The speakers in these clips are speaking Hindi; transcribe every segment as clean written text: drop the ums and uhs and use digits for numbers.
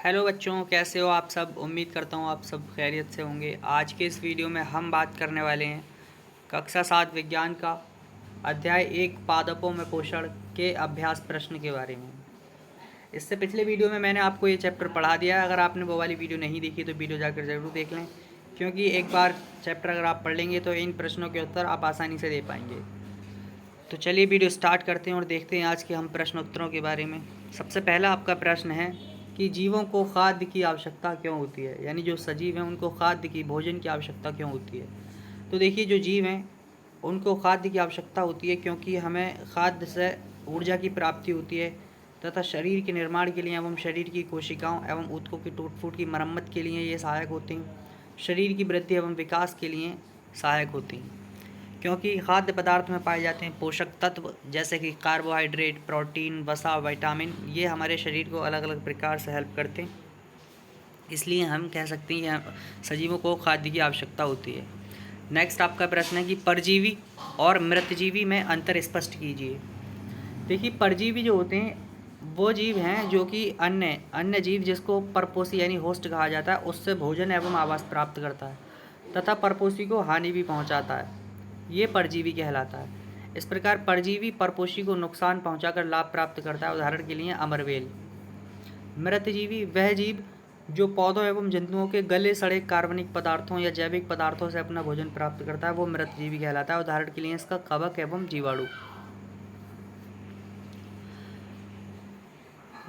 हेलो बच्चों, कैसे हो आप सब। उम्मीद करता हूँ आप सब खैरियत से होंगे। आज के इस वीडियो में हम बात करने वाले हैं कक्षा 7 विज्ञान का अध्याय 1 पादपों में पोषण के अभ्यास प्रश्न के बारे में। इससे पिछले वीडियो में मैंने आपको ये चैप्टर पढ़ा दिया है। अगर आपने वो वाली वीडियो नहीं देखी तो वीडियो जाकर ज़रूर देख लें, क्योंकि एक बार चैप्टर अगर आप पढ़ लेंगे तो इन प्रश्नों के उत्तर आप आसानी से दे पाएंगे। तो चलिए वीडियो स्टार्ट करते हैं और देखते हैं आज के हम प्रश्न उत्तरों के बारे में। सबसे पहला आपका प्रश्न है कि जीवों को खाद्य की आवश्यकता क्यों होती है, यानी जो सजीव हैं उनको खाद्य की, भोजन की आवश्यकता क्यों होती है। तो देखिए, जो जीव हैं उनको खाद्य की आवश्यकता होती है क्योंकि हमें खाद्य से ऊर्जा की प्राप्ति होती है तथा शरीर के निर्माण के लिए एवं शरीर की कोशिकाओं एवं ऊतकों की टूट फूट की मरम्मत के लिए ये सहायक होते हैं। शरीर की वृद्धि एवं विकास के लिए सहायक होती हैं, क्योंकि खाद्य पदार्थ में पाए जाते हैं पोषक तत्व जैसे कि कार्बोहाइड्रेट, प्रोटीन, वसा, विटामिन। ये हमारे शरीर को अलग अलग प्रकार से हेल्प करते हैं, इसलिए हम कह सकते हैं कि सजीवों को खाद्य की आवश्यकता होती है। नेक्स्ट आपका प्रश्न है कि परजीवी और मृतजीवी में अंतर स्पष्ट कीजिए। देखिए, परजीवी जो होते हैं वो जीव हैं जो कि अन्य अन्य जीव जिसको परपोषी यानी होस्ट कहा जाता है उससे भोजन एवं आवास प्राप्त करता है तथा परपोषी को हानि भी पहुंचाता है। ये परजीवी कहलाता है। इस प्रकार परजीवी परपोषी को नुकसान पहुंचाकर लाभ प्राप्त करता है। उदाहरण के लिए अमरवेल। मृतजीवी वह जीव जो पौधों एवं जंतुओं के गले सड़े कार्बनिक पदार्थों या जैविक पदार्थों से अपना भोजन प्राप्त करता है, वो मृतजीवी कहलाता है। उदाहरण के लिए इसका कवक एवं जीवाणु।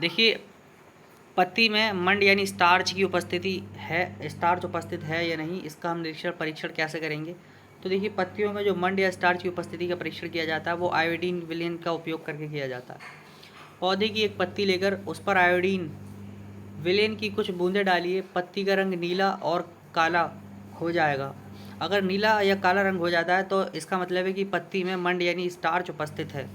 देखिए, पत्ती में मंड यानी स्टार्च की उपस्थिति है, स्टार्च उपस्थित है या नहीं, इसका हम परीक्षण कैसे करेंगे। तो देखिए, पत्तियों में जो मंड या स्टार्च की उपस्थिति का परीक्षण किया जाता है वो आयोडीन विलयन का उपयोग करके किया जाता है। पौधे की एक पत्ती लेकर उस पर आयोडीन विलयन की कुछ बूंदें डालिए, पत्ती का रंग नीला और काला हो जाएगा। अगर नीला या काला रंग हो जाता है तो इसका मतलब है कि पत्ती में मंड यानी स्टार्च उपस्थित है।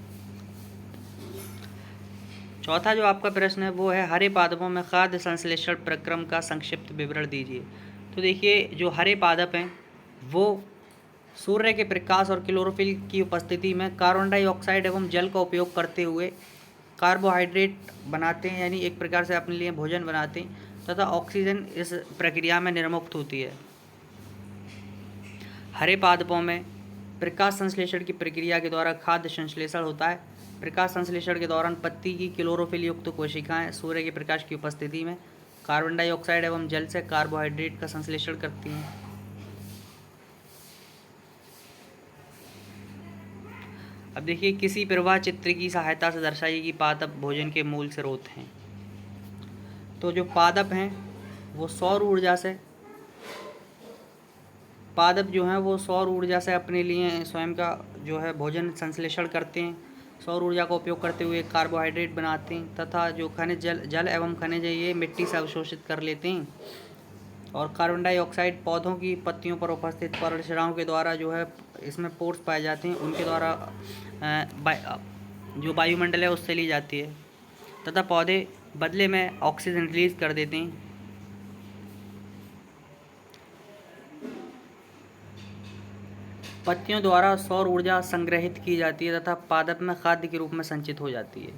चौथा जो आपका प्रश्न है वो है हरे पादपों में खाद्य संश्लेषण प्रक्रम का संक्षिप्त विवरण दीजिए। तो देखिए, जो हरे पादप हैं वो सूर्य के प्रकाश और क्लोरोफिल की उपस्थिति में कार्बन डाइऑक्साइड एवं जल का उपयोग करते हुए कार्बोहाइड्रेट बनाते हैं, यानी एक प्रकार से अपने लिए भोजन बनाते हैं तथा ऑक्सीजन इस प्रक्रिया में निर्मुक्त होती है। हरे पादपों में प्रकाश संश्लेषण की प्रक्रिया के द्वारा खाद्य संश्लेषण होता है। प्रकाश संश्लेषण के दौरान पत्ती की क्लोरोफिल युक्त कोशिकाएं सूर्य के प्रकाश की उपस्थिति में कार्बन डाइऑक्साइड एवं जल से कार्बोहाइड्रेट का संश्लेषण करती हैं। अब देखिए, किसी प्रवाह चित्र की सहायता से दर्शाइए कि पादप भोजन के मूल स्रोत हैं। तो जो पादप हैं वो सौर ऊर्जा से अपने लिए स्वयं का जो है भोजन संश्लेषण करते हैं। सौर ऊर्जा का उपयोग करते हुए कार्बोहाइड्रेट बनाते हैं तथा जो खनिज जल एवं खनिज है ये मिट्टी से अवशोषित कर लेते हैं। और कार्बन डाइऑक्साइड पौधों की पत्तियों पर उपस्थित पर्णशिराओं के द्वारा जो है इसमें पोर्स पाए जाते हैं, उनके द्वारा जो वायुमंडल है उससे ली जाती है तथा पौधे बदले में ऑक्सीजन रिलीज कर देते हैं। पत्तियों द्वारा सौर ऊर्जा संग्रहित की जाती है तथा पादप में खाद्य के रूप में संचित हो जाती है।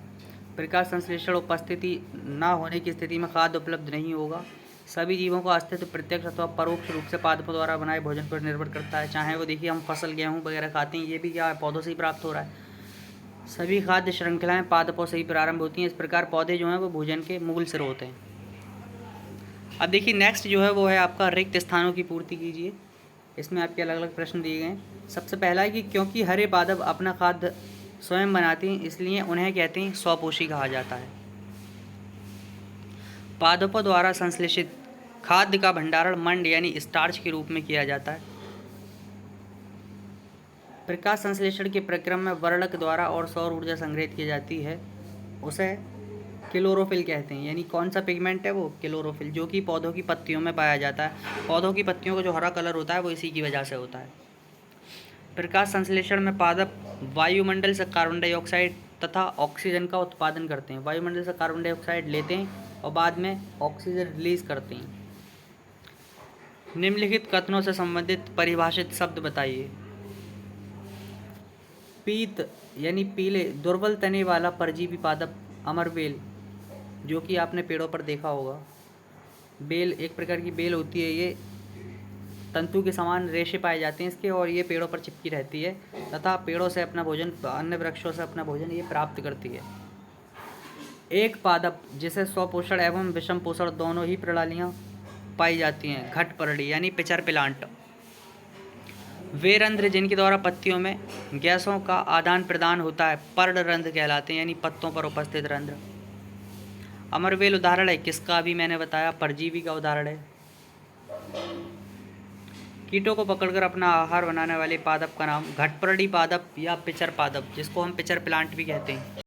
प्रकाश संश्लेषण उपस्थिति न होने की स्थिति में खाद्य उपलब्ध नहीं होगा। सभी जीवों का अस्तित्व प्रत्यक्ष अथवा परोक्ष रूप से पादपों द्वारा बनाए भोजन पर निर्भर करता है। चाहे वो देखिए हम फसल, गेहूँ वगैरह खाते हैं, ये भी क्या है, पौधों से ही प्राप्त हो रहा है। सभी खाद्य श्रृंखलाएं पादपों से ही प्रारंभ होती हैं। इस प्रकार पौधे जो हैं वो भोजन के मूल स्रोत हैं। अब देखिए, नेक्स्ट जो है वो है आपका रिक्त स्थानों की पूर्ति कीजिए। इसमें आपके अलग अलग प्रश्न दिए गए हैं। सबसे पहला है कि क्योंकि हरे पादप अपना खाद्य स्वयं बनाते हैं इसलिए उन्हें कहते हैं स्वपोषी कहा जाता है। पादपों द्वारा संश्लेषित खाद्य का भंडारण मंड यानी स्टार्च के रूप में किया जाता है। प्रकाश संश्लेषण के प्रक्रम में वर्णक द्वारा और सौर ऊर्जा संग्रहित की जाती है, उसे क्लोरोफिल कहते हैं। यानी कौन सा पिगमेंट है वो, क्लोरोफिल, जो कि पौधों की पत्तियों में पाया जाता है। पौधों की पत्तियों का जो हरा कलर होता है वो इसी की वजह से होता है। प्रकाश संश्लेषण में पादप वायुमंडल से कार्बन डाइऑक्साइड तथा ऑक्सीजन का उत्पादन करते हैं। वायुमंडल से कार्बन डाइऑक्साइड लेते हैं और बाद में ऑक्सीजन रिलीज करते हैं। निम्नलिखित कथनों से संबंधित परिभाषित शब्द बताइए। पीत यानी पीले दुर्बल तने वाला परजीवी पादप अमरवेल, जो कि आपने पेड़ों पर देखा होगा। बेल एक प्रकार की बेल होती है, ये तंतु के समान रेशे पाए जाते हैं इसके, और ये पेड़ों पर चिपकी रहती है तथा पेड़ों से अपना भोजन, अन्य वृक्षों से अपना भोजन ये प्राप्त करती है। एक पादप जिसे स्वपोषण एवं विषम पोषण दोनों ही प्रणालियाँ पाई जाती हैं। घटपर्णी यानी पिचर प्लांट, वे रंध्र जिनके द्वारा पत्तियों में गैसों का आदान प्रदान होता है पर्णरंध्र कहलाते हैं, यानी पत्तों पर उपस्थित रंध्र। अमरवेल उदाहरण है किसका, अभी मैंने बताया, परजीवी का उदाहरण है। कीटों को पकड़कर अपना आहार बनाने वाले पादप का नाम घटपर्णी पादप या पिचर पादप, जिसको हम पिचर प्लांट भी कहते हैं।